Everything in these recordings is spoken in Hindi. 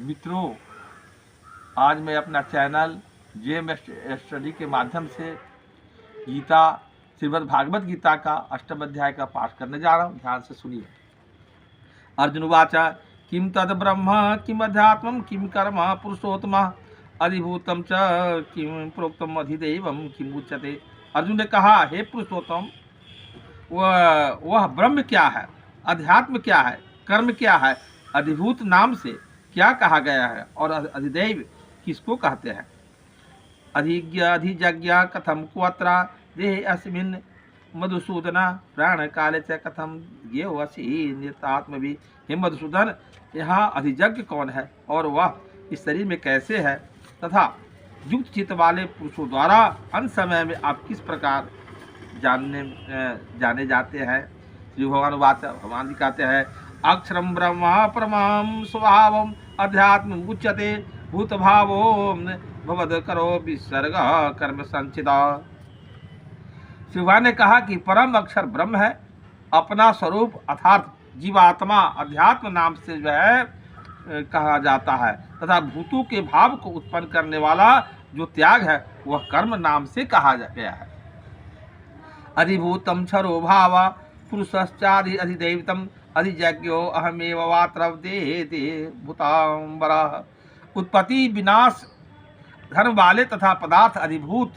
मित्रों, आज मैं अपना चैनल जेएम स्टडी के माध्यम से गीता श्रीमद् भागवत गीता का अष्टम अध्याय का पाठ करने जा रहा हूँ। ध्यान से सुनिए। अर्जुन उवाच किम तद ब्रह्म किम अध्यात्मम किम कर्म पुरुषोत्तम अधिभूतम च किम प्रोक्तम अधिदेवम किम उच्यते। अर्जुन ने कहा, हे पुरुषोत्तम, वह ब्रह्म क्या है, अध्यात्म क्या है, कर्म क्या है, अधिभूत नाम से क्या कहा गया है और अधिदैव किसको कहते हैं। अधिज्ञ अधिजज्ञ कथम कुअत्र देहे अस्मिन् मधुसूदन प्राण काले च कथम ज्ञेयसि नियतात्म भी। हे मधुसूदन, यहाँ अधिजज्ञ कौन है और वह इस शरीर में कैसे है तथा युक्त चित्त वाले पुरुषों द्वारा अंत समय में आप किस प्रकार जाने जाते हैं। श्री भगवान जी कहते हैं, अक्षरम ब्रह्म परमं स्वभावम अध्यात्म उच्यते भूत भावो भवद करो विसर्ग कर्म संचिता। श्री भगवान ने कहा कि परम अक्षर ब्रह्म है, अपना स्वरूप अर्थात जीवात्मा अध्यात्म नाम से जो है कहा जाता है तथा भूतों के भाव को उत्पन्न करने वाला जो त्याग है वह कर्म नाम से कहा गया है। अधिभूतम क्षरो भाव पुरुषश्चादि अधिदैवतम अधिजज्ञो अहमेव वात्रव देहे भूतांबरा। उत्पत्ति विनाश धर्म वाले तथा पदार्थ अधिभूत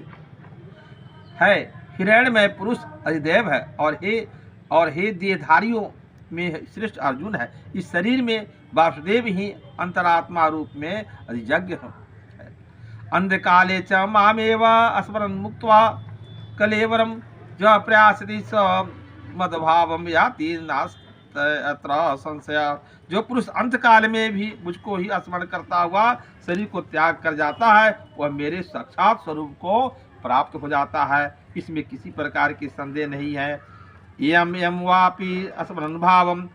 है, हिरण्यमय पुरुष अधिदेव है और हे देहधारियों में श्रेष्ठ अर्जुन है। इस शरीर में वासुदेव ही अंतरात्मा रूप में अधिजज्ञ है। अंधकाले च मामेव स्मरन् मुक्त्वा कलेवरम ज प्रयासति स मदभावम याति नास्त्र संशय। जो पुरुष अंतकाल में भी मुझको ही स्मरण करता हुआ शरीर को त्याग कर जाता है वह मेरे साक्षात स्वरूप को प्राप्त हो जाता है, इसमें किसी प्रकार की संदेह नहीं है। यम यम वापि स्मरण भावम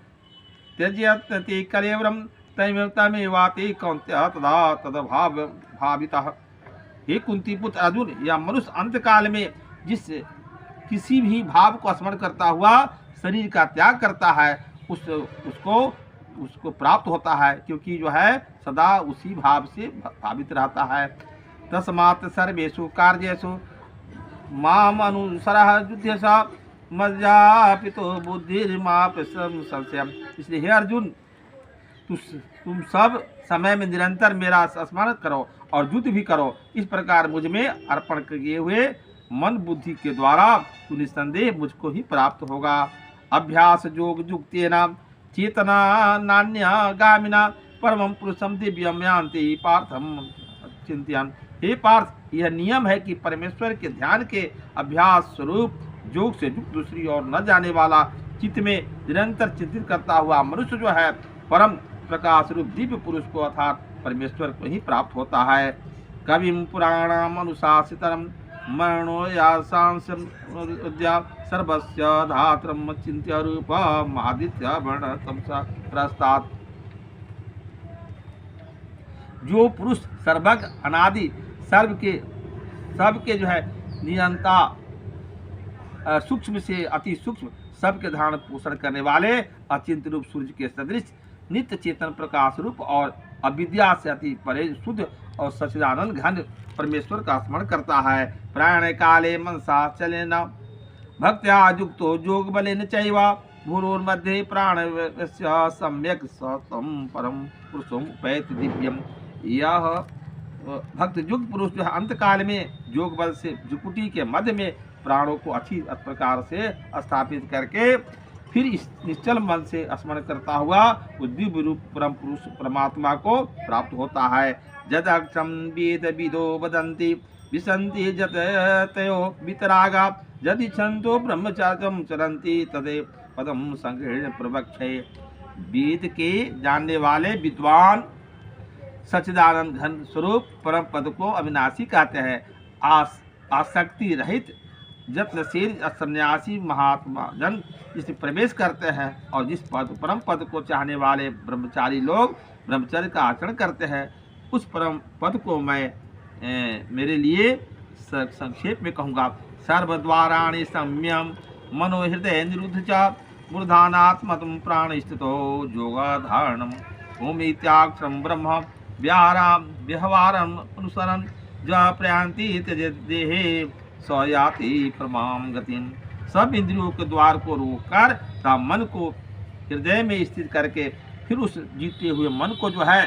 त्यज्यति कलेवरम तमेवाति कौन्त्य तदा तदभाव भावितः। हे कुंती पुत्र अर्जुन, यह मनुष्य अंतकाल में जिस किसी भी भाव को स्मरण करता हुआ शरीर का त्याग करता है उसको प्राप्त होता है, क्योंकि जो है सदा उसी भाव से भावित रहता है। तस्मात् सर्वेषु कार्येषु माम अनुसरः युध्यसा मज्जापितो बुद्धिर्माप संशयम्। इसलिए हे अर्जुन, तुम सब समय में निरंतर मेरा स्मरण करो और युद्ध भी करो। इस प्रकार मुझ में अर्पण किए हुए मन बुद्धि के द्वारा तू निस्संदेह मुझको ही प्राप्त होगा। अभ्यास योग युक्तेन चेतना नान्य गामिना परमं पुरुषम दिव्यम यान्ति पार्थम चिंतयन्। हे पार्थ, यह नियम है कि परमेश्वर के ध्यान के अभ्यास स्वरूप योग से युक्त दूसरी ओर न जाने वाला चित्त में निरंतर चिंतित करता हुआ मनुष्य जो है परम प्रकाश रूप दिव्य पुरुष को अर्थात परमेश्वर को ही प्राप्त होता है। कविम पुराणम अनुशासितरम मरणो या सांसम सर्वस्य धात्रम चिंत्य रूपम आदित्य वर्ण तमसा प्रस्तात्। जो पुरुष सर्वज्ञ अनादि सबके जो है नियंता सूक्ष्म से अति सूक्ष्म सबके धारण पोषण करने वाले अचिंत रूप सूर्य के सदृश नित्य चेतन प्रकाश रूप और अविद्या से अति परे शुद्ध और सच्चिदानंद घन परमेश्वर का स्मरण करता है। प्राण काले मनसा चलेन भक्त्या युक्तो योग बलेन चैव भूरोर्मध्ये प्राण सम्यक सतम परम पुरुषम उपैति दिव्यम। यह भक्त युक्त पुरुष जो है अंतकाल में योग बल से जुकुटी के मध्य में प्राणों को अच्छी प्रकार से स्थापित करके फिर इस निश्चल मन से स्मरण करता हुआ उस दिव्य रूप परम पुरुष परमात्मा को प्राप्त होता है। जदक्षम वेद विदो वदन्ति विसन्ति जतयो वितरागा यदि छन्तो ब्रह्मचर्यं चरन्ति तदे पदम संगृह्य प्रवक्षे। वेद के जानने वाले विद्वान सच्चिदानंद घन स्वरूप परम पद को अविनाशी कहते हैं। आसक्ति रहित यत्नशील सन्यासी महात्मा जन जिसमें प्रवेश करते हैं और जिस परम पद को चाहने वाले ब्रह्मचारी लोग ब्रह्मचर्य का आचरण करते हैं उस परम पद को मैं मेरे लिए संक्षेप में कहूँगा। सर्वद्वाराणि सम्यम मनोहृदय निरुद्ध च मूर्धानात्मतम प्राण स्थितो योगाधारणम ओम इत्याक्षरम ब्रह्म व्यवहारम अनुसरण ज प्रयांति त्यज देहे सयाति परमाम गतिम। सब इंद्रियों के द्वार को रोककर तथा मन को हृदय में स्थित करके फिर उस जीते हुए मन को जो है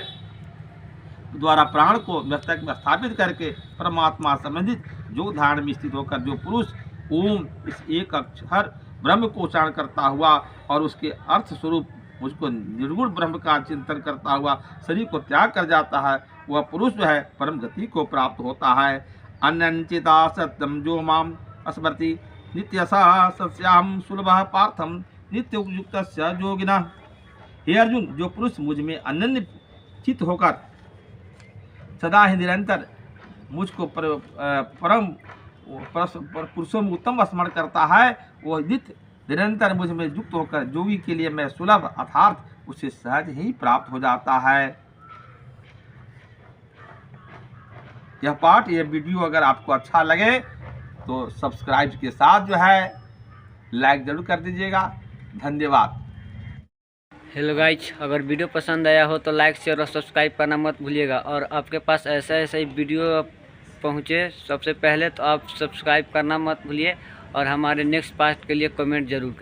द्वारा प्राण को मस्तक में स्थापित करके परमात्मा संबंधित जो धारण में स्थित होकर जो पुरुष ओम इस एक अक्षर ब्रह्म को उच्चारण करता हुआ और उसके अर्थ स्वरूप उसको निर्गुण ब्रह्म का चिंतन करता हुआ शरीर को त्याग कर जाता है, वह पुरुष जो है परम गति को प्राप्त होता है। अन्यंचिता सत्यम जो माम स्मृति नित्यसा सस्याम सुलभ पार्थम नित्य उपयुक्त योगिना। हे अर्जुन, जो पुरुष मुझ में अनन्य चित्त होकर सदा ही निरंतर मुझको परम पुरुषों में उत्तम स्मरण करता है, वह नित्य निरंतर मुझ में युक्त होकर जोगी के लिए मैं सुलभ अर्थात उसे सहज ही प्राप्त हो जाता है। यह पाठ, यह वीडियो अगर आपको अच्छा लगे तो सब्सक्राइब के साथ जो है लाइक जरूर कर दीजिएगा। धन्यवाद। हेलो गाइज, अगर वीडियो पसंद आया हो तो लाइक शेयर और सब्सक्राइब करना मत भूलिएगा। और आपके पास ऐसा ही वीडियो पहुँचे सबसे पहले तो आप सब्सक्राइब करना मत भूलिए और हमारे नेक्स्ट पार्ट के लिए कमेंट जरूर करें।